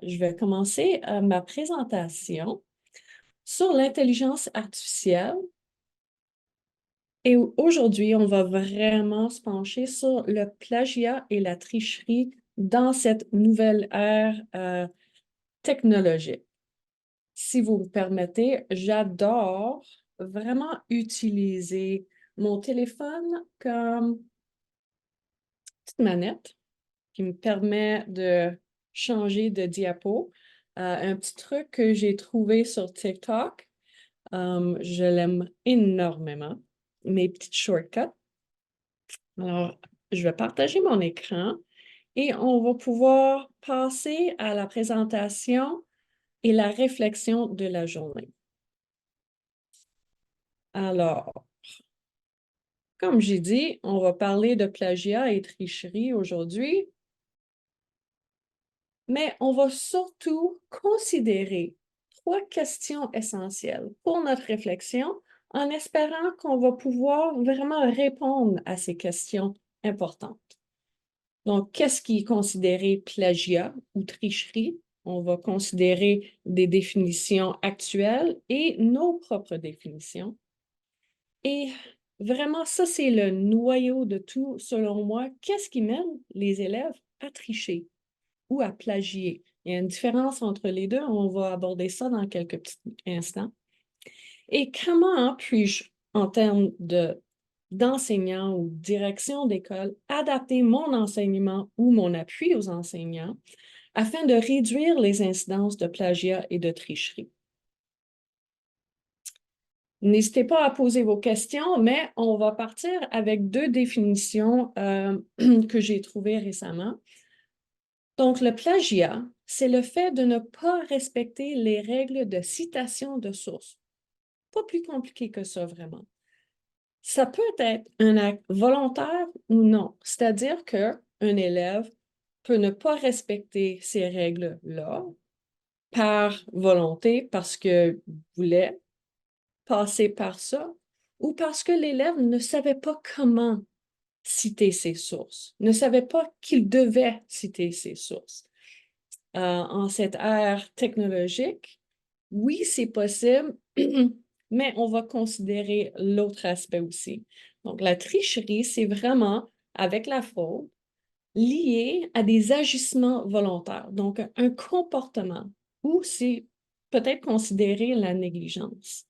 Je vais commencer ma présentation sur l'intelligence artificielle. Et aujourd'hui, on va vraiment se pencher sur le plagiat et la tricherie dans cette nouvelle ère technologique. Si vous me permettez, j'adore vraiment utiliser mon téléphone comme petite manette qui me permet de changer de diapo. Un petit truc que j'ai trouvé sur TikTok, je l'aime énormément, mes petites shortcuts. Alors, je vais partager mon écran et on va pouvoir passer à la présentation et la réflexion de la journée. Alors, comme j'ai dit, on va parler de plagiat et tricherie aujourd'hui, mais on va surtout considérer 3 questions essentielles pour notre réflexion en espérant qu'on va pouvoir vraiment répondre à ces questions importantes. Donc, qu'est-ce qui est considéré plagiat ou tricherie? On va considérer des définitions actuelles et nos propres définitions. Et vraiment, ça, c'est le noyau de tout, selon moi. Qu'est-ce qui mène les élèves à tricher ou à plagier? Il y a une différence entre les deux. On va aborder ça dans quelques petits instants. Et comment puis-je, en termes d'enseignant ou direction d'école, adapter mon enseignement ou mon appui aux enseignants afin de réduire les incidences de plagiat et de tricherie? N'hésitez pas à poser vos questions, mais on va partir avec 2 définitions que j'ai trouvées récemment. Donc, le plagiat, c'est le fait de ne pas respecter les règles de citation de source. Pas plus compliqué que ça, vraiment. Ça peut être un acte volontaire ou non, c'est-à-dire qu'un élève peut ne pas respecter ces règles-là par volonté, parce qu'il voulait passer par ça, ou parce que l'élève ne savait pas comment citer ses sources, ne savait pas qu'il devait citer ses sources. En cette ère technologique, oui, c'est possible, mais on va considérer l'autre aspect aussi. Donc, la tricherie, c'est vraiment, avec la fraude, lié à des agissements volontaires, donc un comportement, ou c'est peut-être considéré la négligence.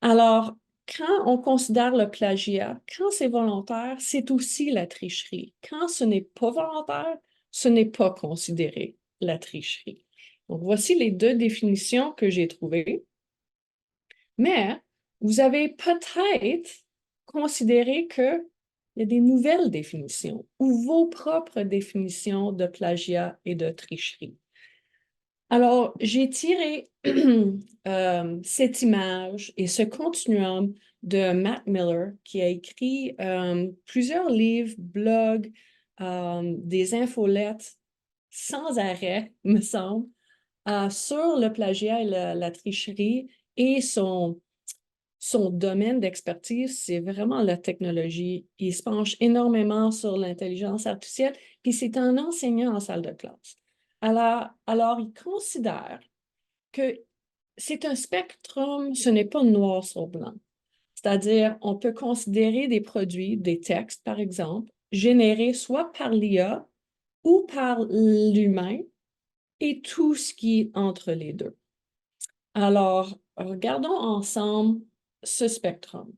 Alors, quand on considère le plagiat, quand c'est volontaire, c'est aussi la tricherie. Quand ce n'est pas volontaire, ce n'est pas considéré la tricherie. Donc, voici les 2 définitions que j'ai trouvées. Mais vous avez peut-être considéré qu'il y a des nouvelles définitions ou vos propres définitions de plagiat et de tricherie. Alors, j'ai tiré cette image et ce continuum de Matt Miller, qui a écrit plusieurs livres, blogs, des infolettes sans arrêt, me semble, sur le plagiat et la tricherie, et son domaine d'expertise, c'est vraiment la technologie. Il se penche énormément sur l'intelligence artificielle, puis c'est un enseignant en salle de classe. Alors il considère que c'est un spectrum, ce n'est pas noir sur blanc. C'est-à-dire, on peut considérer des produits, des textes, par exemple, générés soit par l'IA ou par l'humain, et tout ce qui est entre les deux. Alors, regardons ensemble ce spectrum.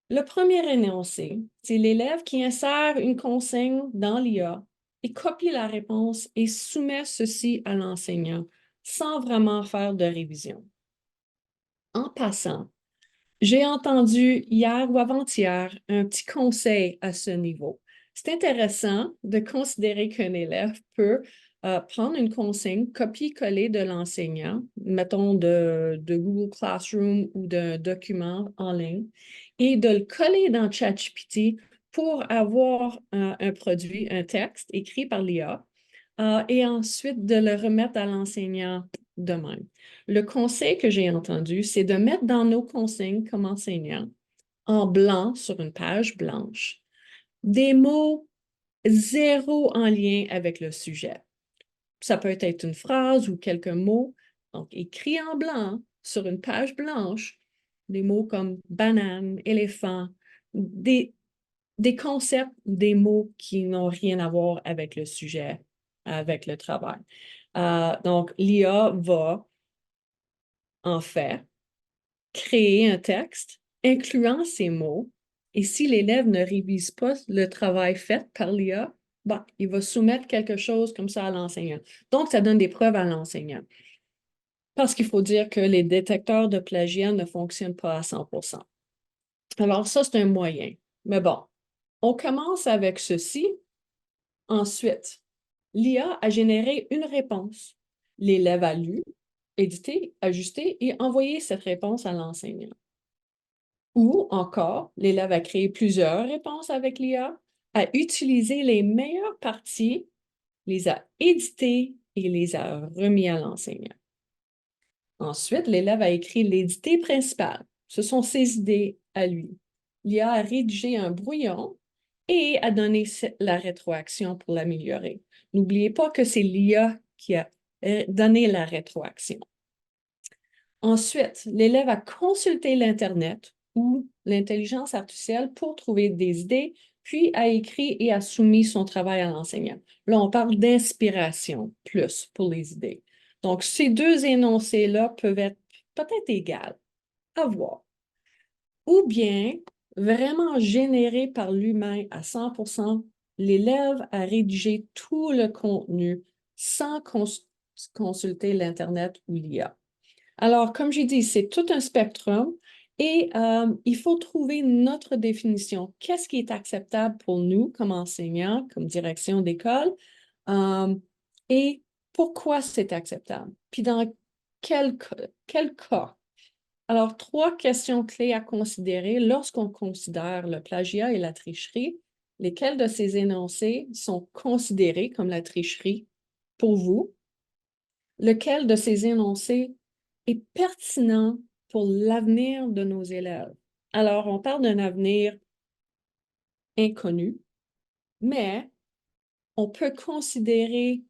Le premier énoncé, c'est l'élève qui insère une consigne dans l'IA et copie la réponse et soumet ceci à l'enseignant sans vraiment faire de révision. En passant, j'ai entendu hier ou avant-hier un petit conseil à ce niveau. C'est intéressant de considérer qu'un élève peut prendre une consigne, copier-coller de l'enseignant, mettons de Google Classroom ou d'un document en ligne, et de le coller dans ChatGPT pour avoir un produit, un texte écrit par l'IA, et ensuite de le remettre à l'enseignant de même. Le conseil que j'ai entendu, c'est de mettre dans nos consignes comme enseignants, en blanc sur une page blanche, des mots zéro en lien avec le sujet. ça peut être une phrase ou quelques mots. Donc, écrit en blanc sur une page blanche, des mots comme banane, éléphant, des concepts ou des mots qui n'ont rien à voir avec le sujet, avec le travail. Donc, l'IA va, en fait, créer un texte incluant ces mots. Et si l'élève ne révise pas le travail fait par l'IA, bon, il va soumettre quelque chose comme ça à l'enseignant. Donc, ça donne des preuves à l'enseignant. Parce qu'il faut dire que les détecteurs de plagiat ne fonctionnent pas à 100%. Alors, ça, c'est un moyen. Mais bon, on commence avec ceci. Ensuite, l'IA a généré une réponse. L'élève a lu, édité, ajusté et envoyé cette réponse à l'enseignant. Ou encore, l'élève a créé plusieurs réponses avec l'IA, a utilisé les meilleures parties, les a éditées et les a remis à l'enseignant. Ensuite, l'élève a écrit l'édité principal. Ce sont ses idées à lui. L'IA a rédigé un brouillon et a donné la rétroaction pour l'améliorer. N'oubliez pas que c'est l'IA qui a donné la rétroaction. Ensuite, l'élève a consulté l'Internet ou l'intelligence artificielle pour trouver des idées, puis a écrit et a soumis son travail à l'enseignant. Là, on parle d'inspiration plus pour les idées. Donc, ces deux énoncés-là peuvent être peut-être égales, à voir. Ou bien, vraiment générés par l'humain à 100%, l'élève a rédigé tout le contenu sans consulter l'Internet ou l'IA. Alors, comme j'ai dit, c'est tout un spectrum et il faut trouver notre définition. Qu'est-ce qui est acceptable pour nous comme enseignants, comme direction d'école et pourquoi c'est acceptable? Puis dans quel cas? Alors, trois questions clés à considérer lorsqu'on considère le plagiat et la tricherie. Lesquels de ces énoncés sont considérés comme la tricherie pour vous? Lequel de ces énoncés est pertinent pour l'avenir de nos élèves? Alors, on parle d'un avenir inconnu, mais on peut considérer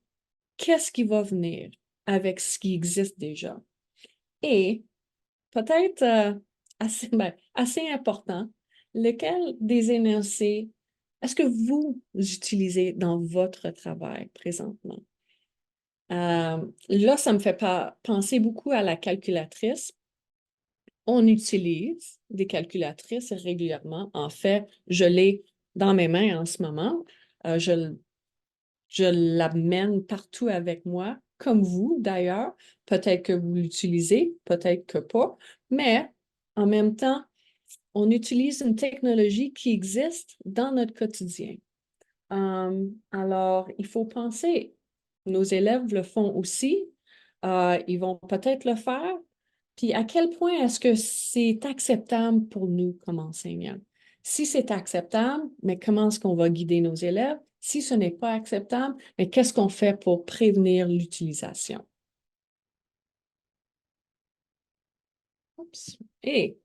qu'est-ce qui va venir avec ce qui existe déjà. Et peut-être assez important, lequel des énoncés est-ce que vous utilisez dans votre travail présentement? Là, ça me fait penser beaucoup à la calculatrice. On utilise des calculatrices régulièrement. En fait, je l'ai dans mes mains en ce moment. Je l'amène partout avec moi, comme vous d'ailleurs. Peut-être que vous l'utilisez, peut-être que pas, mais en même temps, on utilise une technologie qui existe dans notre quotidien. Alors, il faut penser, nos élèves le font aussi, ils vont peut-être le faire, puis à quel point est-ce que c'est acceptable pour nous comme enseignants? Si c'est acceptable, mais comment est-ce qu'on va guider nos élèves? Si ce n'est pas acceptable, mais qu'est-ce qu'on fait pour prévenir l'utilisation? Oups. Et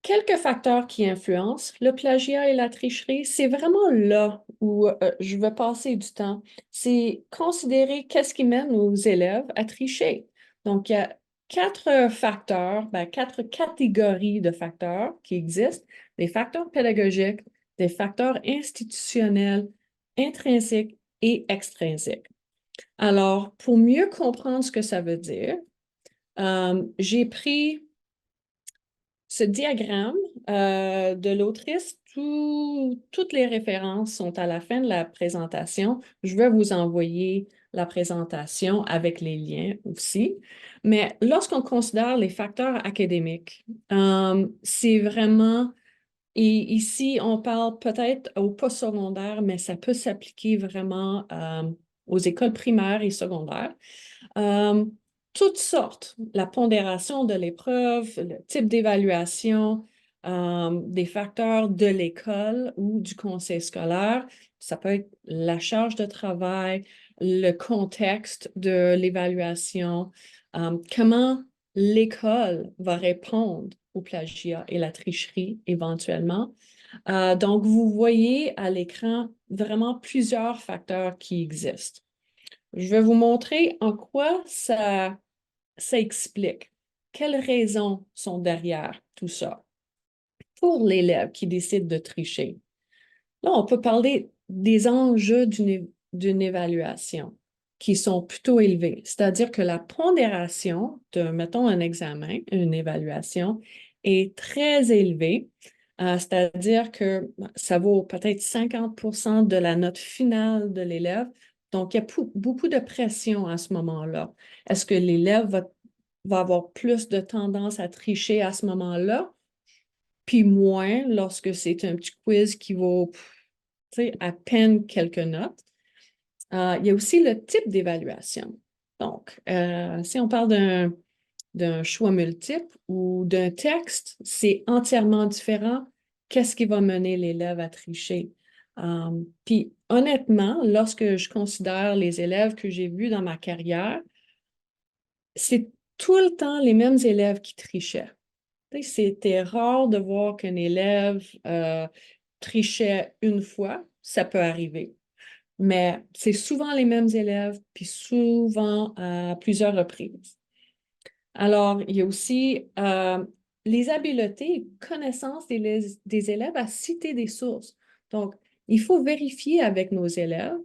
quelques facteurs qui influencent le plagiat et la tricherie, c'est vraiment là où je vais passer du temps. C'est considérer qu'est-ce qui mène nos élèves à tricher. Donc, il y a quatre facteurs, quatre catégories de facteurs qui existent. Des facteurs pédagogiques, des facteurs institutionnels, intrinsèques et extrinsèques. Alors, pour mieux comprendre ce que ça veut dire, j'ai pris ce diagramme de l'autrice, toutes les références sont à la fin de la présentation. Je vais vous envoyer la présentation avec les liens aussi. Mais lorsqu'on considère les facteurs académiques, c'est vraiment, et ici on parle peut-être au postsecondaire, mais ça peut s'appliquer vraiment aux écoles primaires et secondaires. Euh, Toutes sortes, la pondération de l'épreuve, le type d'évaluation, des facteurs de l'école ou du conseil scolaire. Ça peut être la charge de travail, le contexte de l'évaluation, comment l'école va répondre au plagiat et la tricherie éventuellement. Donc, vous voyez à l'écran vraiment plusieurs facteurs qui existent. Je vais vous montrer en quoi ça explique. Quelles raisons sont derrière tout ça pour l'élève qui décide de tricher? Là, on peut parler des enjeux d'une évaluation qui sont plutôt élevés. C'est-à-dire que la pondération de, mettons, un examen, une évaluation, est très élevée. C'est-à-dire que ça vaut peut-être 50% de la note finale de l'élève. Donc, il y a beaucoup de pression à ce moment-là. Est-ce que l'élève va avoir plus de tendance à tricher à ce moment-là, puis moins lorsque c'est un petit quiz qui vaut à peine quelques notes. Il y a aussi le type d'évaluation. Donc, si on parle d'un choix multiple ou d'un texte, c'est entièrement différent. Qu'est-ce qui va mener l'élève à tricher? Puis, honnêtement, lorsque je considère les élèves que j'ai vus dans ma carrière, c'est tout le temps les mêmes élèves qui trichaient. C'était rare de voir qu'un élève trichait une fois. Ça peut arriver. Mais c'est souvent les mêmes élèves, puis souvent à plusieurs reprises. Alors, il y a aussi les habiletés et connaissances des élèves à citer des sources. Donc, il faut vérifier avec nos élèves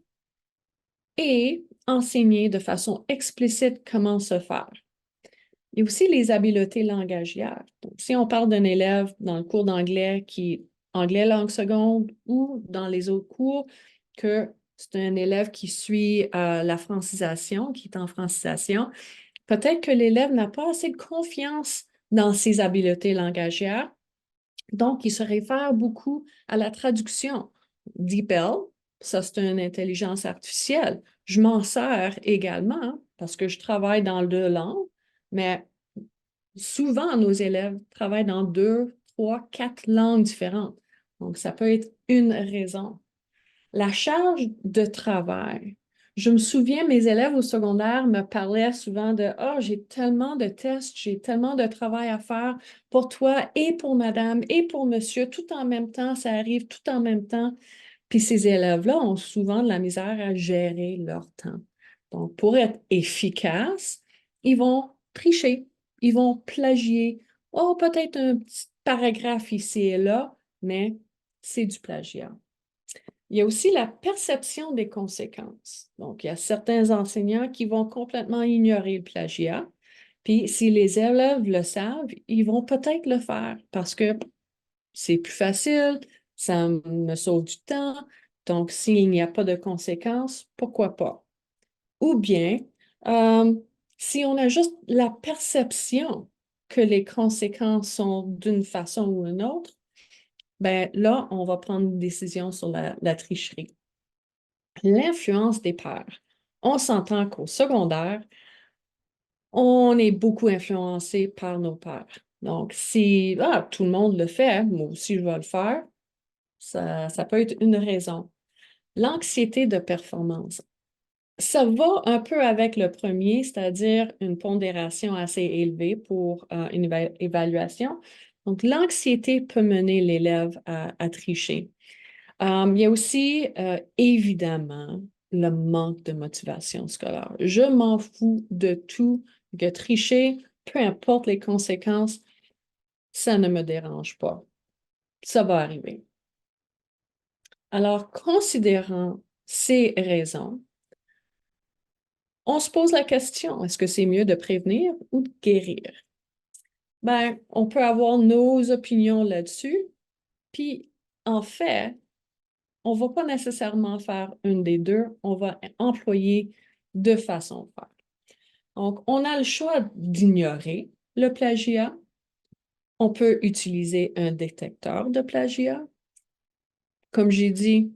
et enseigner de façon explicite comment se faire. Il y a aussi les habiletés langagières. Donc, si on parle d'un élève dans le cours d'anglais qui est anglais langue seconde ou dans les autres cours, que c'est un élève qui suit la francisation, qui est en francisation, peut-être que l'élève n'a pas assez de confiance dans ses habiletés langagières, donc il se réfère beaucoup à la traduction. DeepL, ça c'est une intelligence artificielle. Je m'en sers également parce que je travaille dans deux langues, mais souvent nos élèves travaillent dans deux, trois, quatre langues différentes. Donc, ça peut être une raison. La charge de travail. Je me souviens, mes élèves au secondaire me parlaient souvent de oh, j'ai tellement de tests, j'ai tellement de travail à faire pour toi et pour madame et pour monsieur, tout en même temps, ça arrive tout en même temps. Puis ces élèves-là ont souvent de la misère à gérer leur temps. Donc, pour être efficaces, ils vont tricher, ils vont plagier. Oh, peut-être un petit paragraphe ici et là, mais c'est du plagiat. Il y a aussi la perception des conséquences. Donc, il y a certains enseignants qui vont complètement ignorer le plagiat. Puis, si les élèves le savent, ils vont peut-être le faire parce que c'est plus facile, ça me sauve du temps. Donc, s'il n'y a pas de conséquences, pourquoi pas? Ou bien, euh, si on a juste la perception que les conséquences sont d'une façon ou une autre, ben là, on va prendre une décision sur la tricherie. L'influence des pairs. On s'entend qu'au secondaire, on est beaucoup influencé par nos pairs. Donc, si tout le monde le fait, moi aussi je vais le faire, ça peut être une raison. L'anxiété de performance. Ça va un peu avec le premier, c'est-à-dire une pondération assez élevée pour une évaluation. Donc, l'anxiété peut mener l'élève à tricher. Il y a aussi, évidemment, le manque de motivation scolaire. Je m'en fous de tout, que tricher, peu importe les conséquences, ça ne me dérange pas. Ça va arriver. Alors, considérant ces raisons, on se pose la question, est-ce que c'est mieux de prévenir ou de guérir? Ben, on peut avoir nos opinions là-dessus, puis en fait, on ne va pas nécessairement faire une des deux, on va employer deux façons de faire. Donc, on a le choix d'ignorer le plagiat. On peut utiliser un détecteur de plagiat, comme j'ai dit,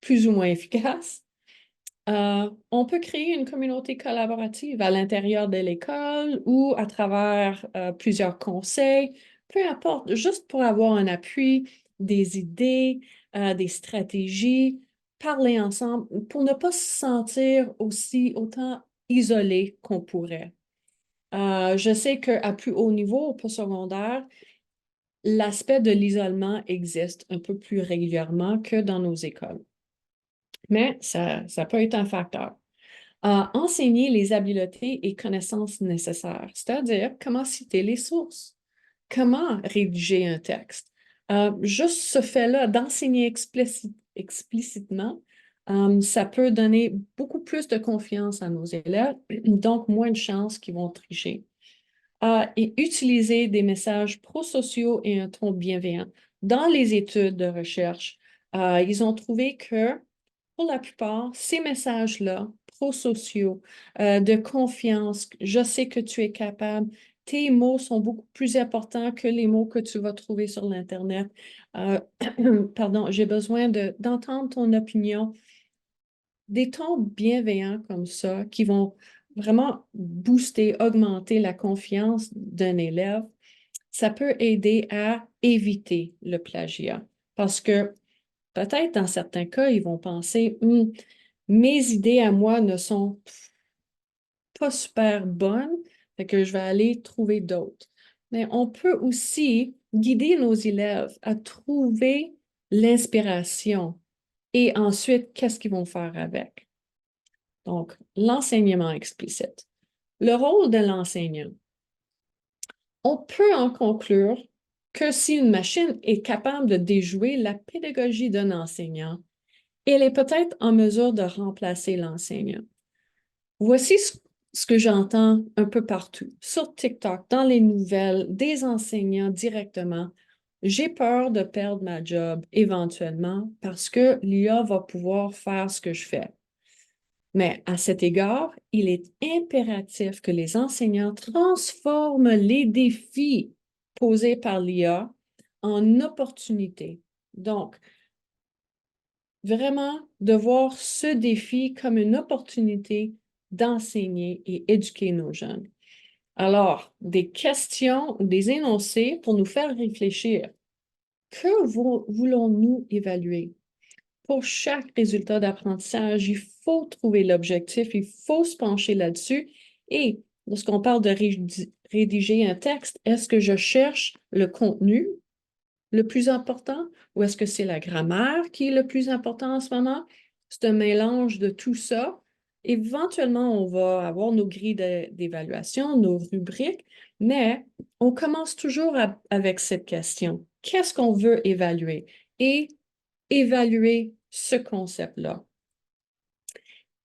plus ou moins efficace. On peut créer une communauté collaborative à l'intérieur de l'école ou à travers plusieurs conseils, peu importe, juste pour avoir un appui, des idées, des stratégies, parler ensemble pour ne pas se sentir aussi autant isolé qu'on pourrait. Je sais qu'à plus haut niveau, au postsecondaire, l'aspect de l'isolement existe un peu plus régulièrement que dans nos écoles. Mais ça peut être un facteur. Enseigner les habiletés et connaissances nécessaires, c'est-à-dire comment citer les sources, comment rédiger un texte. Juste ce fait-là d'enseigner explicitement, ça peut donner beaucoup plus de confiance à nos élèves, donc moins de chances qu'ils vont tricher. Et utiliser des messages prosociaux et un ton bienveillant. Dans les études de recherche, ils ont trouvé que pour la plupart, ces messages-là, prosociaux, de confiance, je sais que tu es capable, tes mots sont beaucoup plus importants que les mots que tu vas trouver sur l'Internet. Euh, pardon, j'ai besoin d'entendre ton opinion. Des tons bienveillants comme ça qui vont vraiment booster, augmenter la confiance d'un élève, ça peut aider à éviter le plagiat. Parce que peut-être dans certains cas, ils vont penser, mes idées à moi ne sont pas super bonnes, fait que je vais aller trouver d'autres. Mais on peut aussi guider nos élèves à trouver l'inspiration et ensuite, qu'est-ce qu'ils vont faire avec? Donc, l'enseignement explicite. Le rôle de l'enseignant. On peut en conclure que si une machine est capable de déjouer la pédagogie d'un enseignant, elle est peut-être en mesure de remplacer l'enseignant. Voici ce que j'entends un peu partout, sur TikTok, dans les nouvelles, des enseignants directement. J'ai peur de perdre ma job éventuellement parce que l'IA va pouvoir faire ce que je fais. Mais à cet égard, il est impératif que les enseignants transforment les défis posés par l'IA en opportunités. Donc, vraiment de voir ce défi comme une opportunité d'enseigner et éduquer nos jeunes. Alors, des questions ou des énoncés pour nous faire réfléchir. Que voulons-nous évaluer? Pour chaque résultat d'apprentissage, il faut trouver l'objectif, il faut se pencher là-dessus. Et lorsqu'on parle de rédiger un texte, est-ce que je cherche le contenu le plus important ou est-ce que c'est la grammaire qui est le plus important en ce moment? C'est un mélange de tout ça. Éventuellement, on va avoir nos grilles d'évaluation, nos rubriques, mais on commence toujours avec cette question. Qu'est-ce qu'on veut évaluer? Et évaluer ce concept-là.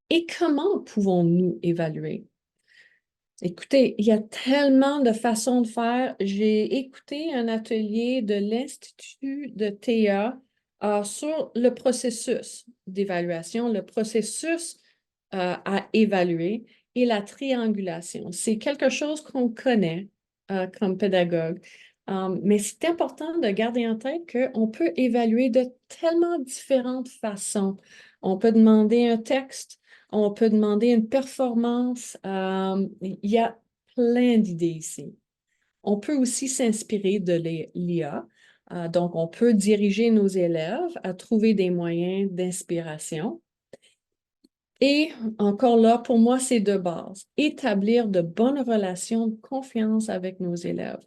Et comment pouvons-nous évaluer? Écoutez, il y a tellement de façons de faire. J'ai écouté un atelier de l'Institut de TEA sur le processus d'évaluation, le processus à évaluer et la triangulation. C'est quelque chose qu'on connaît comme pédagogue. Mais c'est important de garder en tête qu'on peut évaluer de tellement différentes façons. On peut demander un texte, on peut demander une performance. Il y a plein d'idées ici. On peut aussi s'inspirer de l'IA. Donc, on peut diriger nos élèves à trouver des moyens d'inspiration. Et encore là, pour moi, c'est de base. Établir de bonnes relations de confiance avec nos élèves.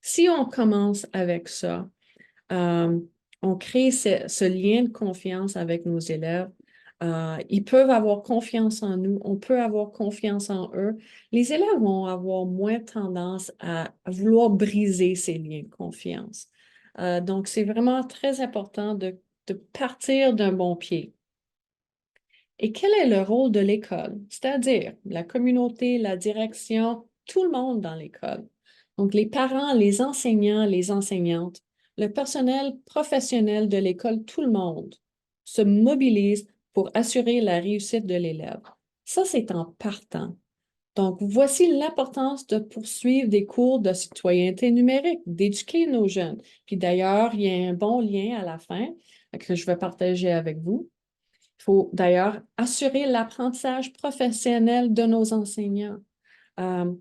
Si on commence avec ça, euh, on crée ce lien de confiance avec nos élèves. Ils peuvent avoir confiance en nous, on peut avoir confiance en eux. Les élèves vont avoir moins tendance à vouloir briser ces liens de confiance. Donc, c'est vraiment très important de partir d'un bon pied. Et quel est le rôle de l'école? C'est-à-dire la communauté, la direction, tout le monde dans l'école. Donc, les parents, les enseignants, les enseignantes, le personnel professionnel de l'école, tout le monde se mobilise pour assurer la réussite de l'élève. Ça, c'est en partant. Donc, voici l'importance de poursuivre des cours de citoyenneté numérique, d'éduquer nos jeunes. Puis d'ailleurs, il y a un bon lien à la fin que je vais partager avec vous. Il faut d'ailleurs assurer l'apprentissage professionnel de nos enseignants. Euh,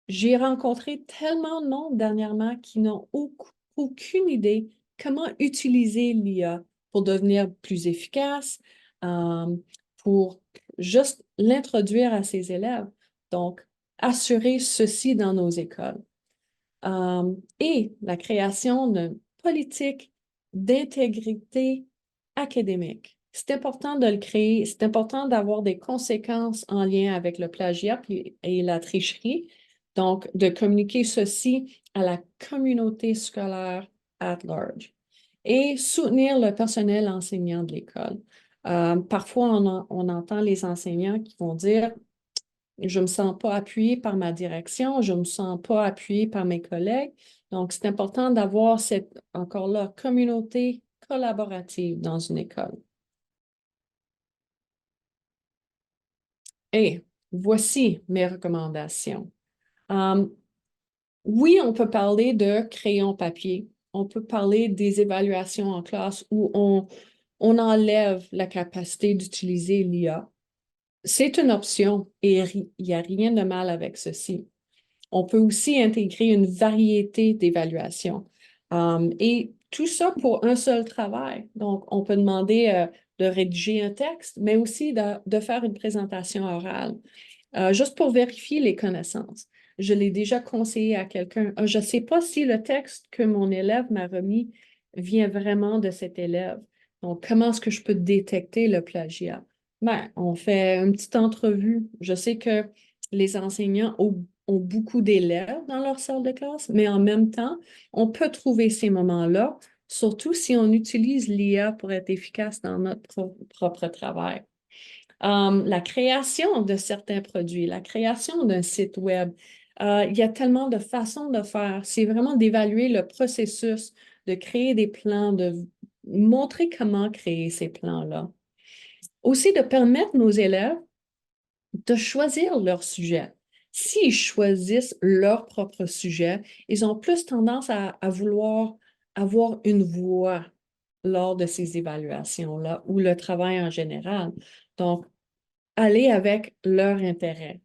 j'ai rencontré tellement de monde dernièrement qui n'ont aucune idée comment utiliser l'IA pour devenir plus efficace, euh, pour juste l'introduire à ses élèves. Donc, assurer ceci dans nos écoles. Et la création d'une politique d'intégrité académique. c'est important de le créer, c'est important d'avoir des conséquences en lien avec le plagiat et la tricherie. Donc, de communiquer ceci à la communauté scolaire at large et soutenir le personnel enseignant de l'école. Parfois, on entend les enseignants qui vont dire je ne me sens pas appuyé par ma direction, je ne me sens pas appuyé par mes collègues. Donc, c'est important d'avoir cette, encore là, communauté collaborative dans une école. Et voici mes recommandations. Um, oui, on peut parler de crayon papier. On peut parler des évaluations en classe où on enlève la capacité d'utiliser l'IA. C'est une option et il n'y a rien de mal avec ceci. On peut aussi intégrer une variété d'évaluations. Et tout ça pour un seul travail. Donc, on peut demander de rédiger un texte, mais aussi de faire une présentation orale, juste pour vérifier les connaissances. Je l'ai déjà conseillé à quelqu'un. Je ne sais pas si le texte que mon élève m'a remis vient vraiment de cet élève. Donc, comment est-ce que je peux détecter le plagiat? Ben, on fait une petite entrevue. Je sais que les enseignants ont beaucoup d'élèves dans leur salle de classe, mais en même temps, on peut trouver ces moments-là, surtout si on utilise l'IA pour être efficace dans notre propre travail. La création de certains produits, la création d'un site web. Il y a tellement de façons de faire. C'est vraiment d'évaluer le processus, de créer des plans, de montrer comment créer ces plans-là. Aussi, de permettre nos élèves de choisir leur sujet. S'ils choisissent leur propre sujet, ils ont plus tendance à vouloir avoir une voix lors de ces évaluations-là ou le travail en général. Donc, aller avec leur intérêt.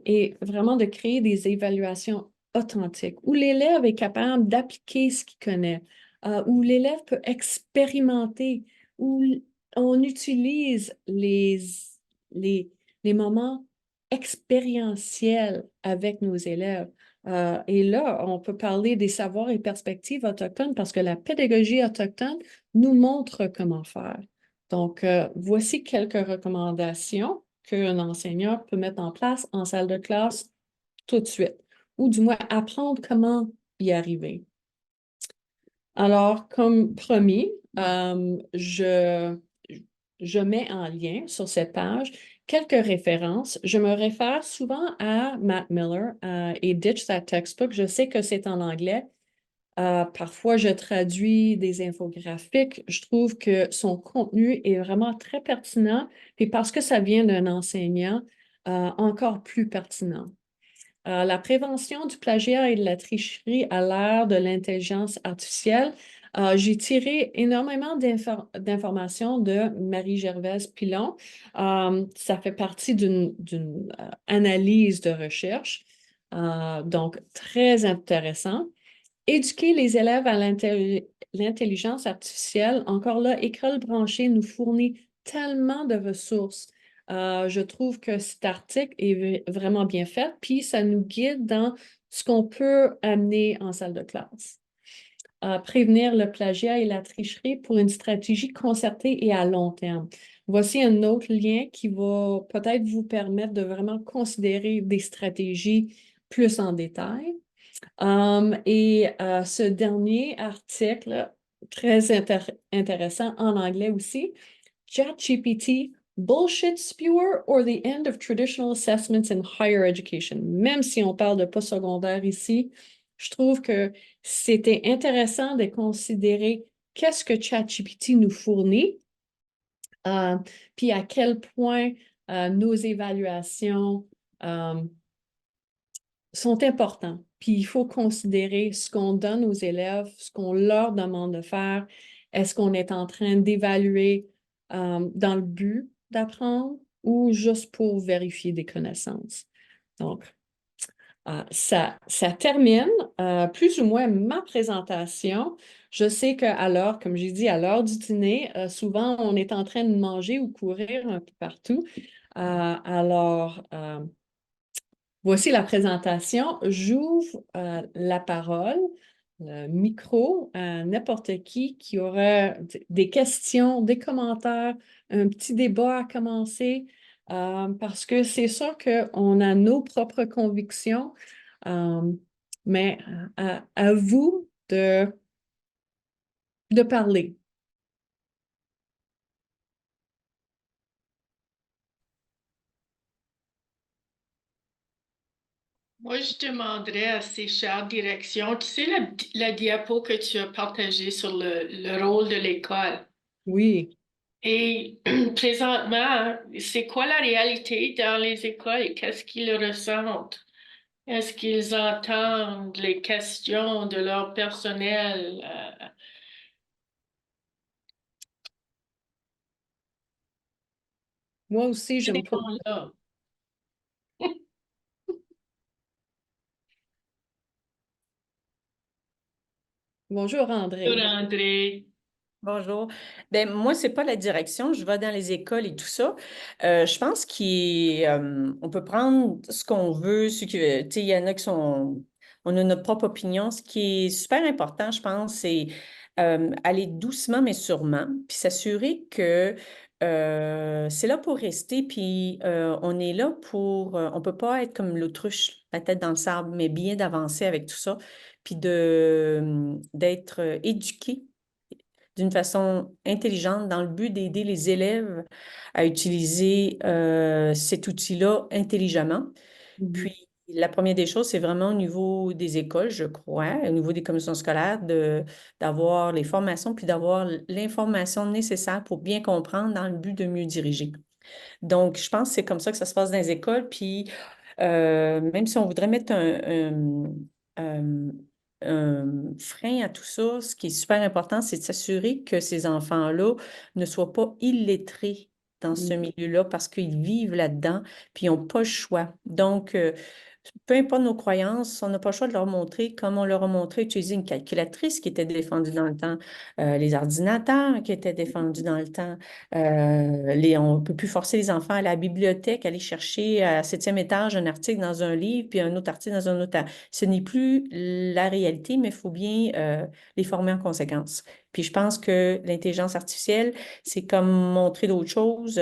Et vraiment de créer des évaluations authentiques où l'élève est capable d'appliquer ce qu'il connaît, où l'élève peut expérimenter, où on utilise les, les moments expérientiels avec nos élèves. Et là, on peut parler des savoirs et perspectives autochtones parce que la pédagogie autochtone nous montre comment faire. Donc, voici quelques recommandations qu'un enseignant peut mettre en place en salle de classe tout de suite, ou du moins apprendre comment y arriver. Alors, comme promis, je mets en lien sur cette page quelques références. Je me réfère souvent à Matt Miller et Ditch That Textbook. Je sais que c'est en anglais. Parfois, je traduis des infographiques. Je trouve que son contenu est vraiment très pertinent, et parce que ça vient d'un enseignant, encore plus pertinent. La prévention du plagiat et de la tricherie à l'ère de l'intelligence artificielle. J'ai tiré énormément d'informations de Marie-Gervaise Pilon. Ça fait partie d'une analyse de recherche, donc très intéressant. Éduquer les élèves à l'intelligence artificielle, encore là, École branchée nous fournit tellement de ressources. Je trouve que cet article est vraiment bien fait, puis ça nous guide dans ce qu'on peut amener en salle de classe. Prévenir le plagiat et la tricherie pour une stratégie concertée et à long terme. Voici un autre lien qui va peut-être vous permettre de vraiment considérer des stratégies plus en détail. Ce dernier article, très intéressant en anglais aussi, ChatGPT, Bullshit Spewer or the End of Traditional Assessments in Higher Education. Même si on parle de postsecondaire ici, je trouve que c'était intéressant de considérer qu'est-ce que ChatGPT nous fournit, puis à quel point nos évaluations sont importants. Puis il faut considérer ce qu'on donne aux élèves, ce qu'on leur demande de faire. Est-ce qu'on est en train d'évaluer dans le but d'apprendre ou juste pour vérifier des connaissances? Donc, ça termine plus ou moins ma présentation. Je sais qu'à l'heure, comme j'ai dit, à l'heure du dîner, souvent on est en train de manger ou courir un peu partout. Voici la présentation. J'ouvre la parole le micro à n'importe qui aurait des questions, des commentaires, un petit débat à commencer, parce que c'est sûr qu'on a nos propres convictions, euh, mais à vous de parler. Moi, je demanderais à ces chères directions, tu sais, la diapo que tu as partagée sur le rôle de l'école. Oui. Et présentement, c'est quoi la réalité dans les écoles et qu'est-ce qu'ils ressentent? Est-ce qu'ils entendent les questions de leur personnel? Moi aussi, je me pose. Là. Bonjour, André. André. Bonjour. Ben moi, c'est pas la direction. Je vais dans les écoles et tout ça. Je pense qu'on peut prendre ce qu'on veut. Tu sais, il y en a qui sont. On a notre propre opinion. Ce qui est super important, je pense, c'est aller doucement mais sûrement, puis s'assurer que c'est là pour rester, puis on est là pour. On peut pas être comme l'autruche, la tête dans le sable, mais bien d'avancer avec tout ça, puis d'être éduqué d'une façon intelligente dans le but d'aider les élèves à utiliser cet outil-là intelligemment. Mhm. Puis, la première des choses, c'est vraiment au niveau des écoles, je crois, au niveau des commissions scolaires, d'avoir les formations puis d'avoir l'information nécessaire pour bien comprendre dans le but de mieux diriger. Donc, je pense que c'est comme ça que ça se passe dans les écoles. Puis, même si on voudrait mettre un- un frein à tout ça, ce qui est super important, c'est de s'assurer que ces enfants-là ne soient pas illettrés dans ce Mhm. milieu-là parce qu'ils vivent là-dedans, puis ils n'ont pas le choix. Donc, peu importe nos croyances, on n'a pas le choix de leur montrer, comme on leur a montré, utiliser une calculatrice qui était défendue dans le temps, les ordinateurs qui étaient défendus dans le temps. On ne peut plus forcer les enfants à la bibliothèque, aller chercher à septième étage un article dans un livre, puis un autre article dans un autre. Ce n'est plus la réalité, mais il faut bien les former en conséquence. Puis je pense que l'intelligence artificielle, c'est comme montrer d'autres choses,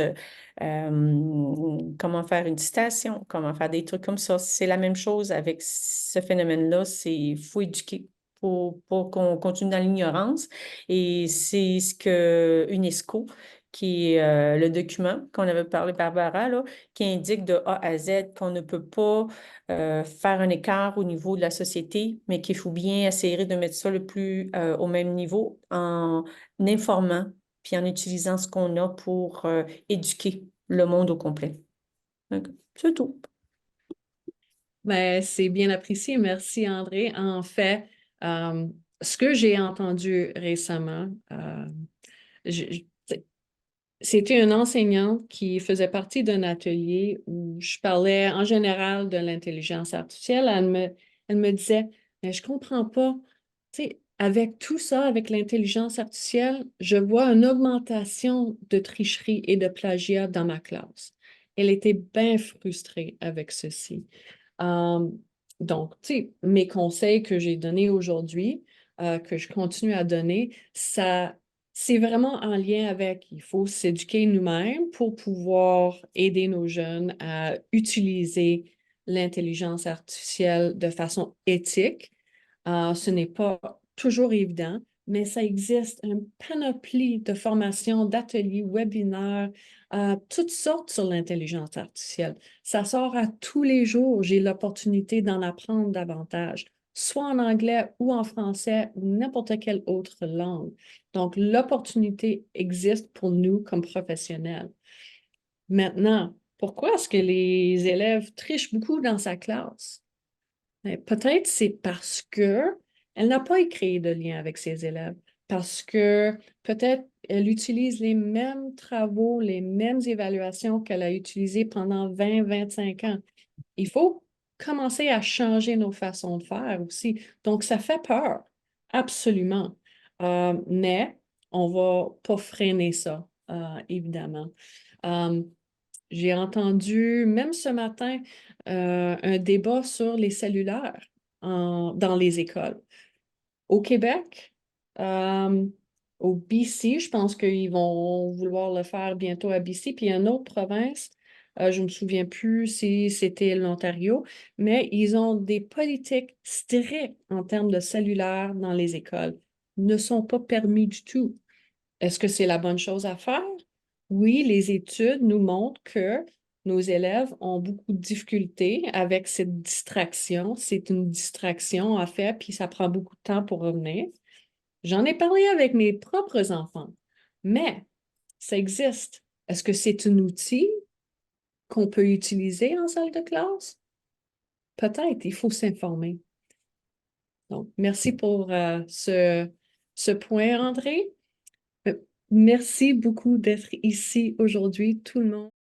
comment faire une citation, comment faire des trucs comme ça. C'est la même chose avec ce phénomène-là, c'est faut éduquer pour qu'on continue dans l'ignorance. Et c'est ce que UNESCO, qui est le document qu'on avait parlé, Barbara, là, qui indique de A à Z qu'on ne peut pas faire un écart au niveau de la société, mais qu'il faut bien essayer de mettre ça le plus au même niveau en informant puis en utilisant ce qu'on a pour éduquer le monde au complet. Donc, c'est tout. Ben, c'est bien apprécié. Merci, André. En fait, euh, ce que j'ai entendu récemment, je- je- c'était une enseignante qui faisait partie d'un atelier où je parlais en général de l'intelligence artificielle. Elle me disait, mais je comprends pas. Tu sais, avec tout ça, avec l'intelligence artificielle, je vois une augmentation de tricherie et de plagiat dans ma classe. Elle était bien frustrée avec ceci. Euh, donc, tu sais, mes conseils que j'ai donnés aujourd'hui, que je continue à donner, ça, c'est vraiment en lien avec, il faut s'éduquer nous-mêmes pour pouvoir aider nos jeunes à utiliser l'intelligence artificielle de façon éthique. Ce n'est pas toujours évident, mais ça existe une panoplie de formations, d'ateliers, webinaires, toutes sortes sur l'intelligence artificielle. Ça sort à tous les jours. J'ai l'opportunité d'en apprendre davantage, soit en anglais ou en français ou n'importe quelle autre langue. Donc, l'opportunité existe pour nous comme professionnels. Maintenant, pourquoi est-ce que les élèves trichent beaucoup dans sa classe? Ben, peut-être c'est parce que elle n'a pas créé de lien avec ses élèves, parce que peut-être elle utilise les mêmes travaux, les mêmes évaluations qu'elle a utilisées pendant 20, 25 ans. Il faut commencer à changer nos façons de faire aussi. Donc, ça fait peur, absolument. Mais on va pas freiner ça, évidemment. Euh, j'ai entendu, même ce matin, un débat sur les cellulaires dans les écoles. Au Québec, au BC, je pense qu'ils vont vouloir le faire bientôt à BC, puis il y a une autre province, je ne me souviens plus si c'était l'Ontario, mais ils ont des politiques strictes en termes de cellulaire dans les écoles. Ne sont pas permis du tout. Est-ce que c'est la bonne chose à faire? Oui, les études nous montrent que nos élèves ont beaucoup de difficultés avec cette distraction. C'est une distraction, en fait, puis ça prend beaucoup de temps pour revenir. J'en ai parlé avec mes propres enfants, mais ça existe. Est-ce que c'est un outil qu'on peut utiliser en salle de classe? Peut-être, il faut s'informer. Donc, merci pour ce point, André. Merci beaucoup d'être ici aujourd'hui, tout le monde.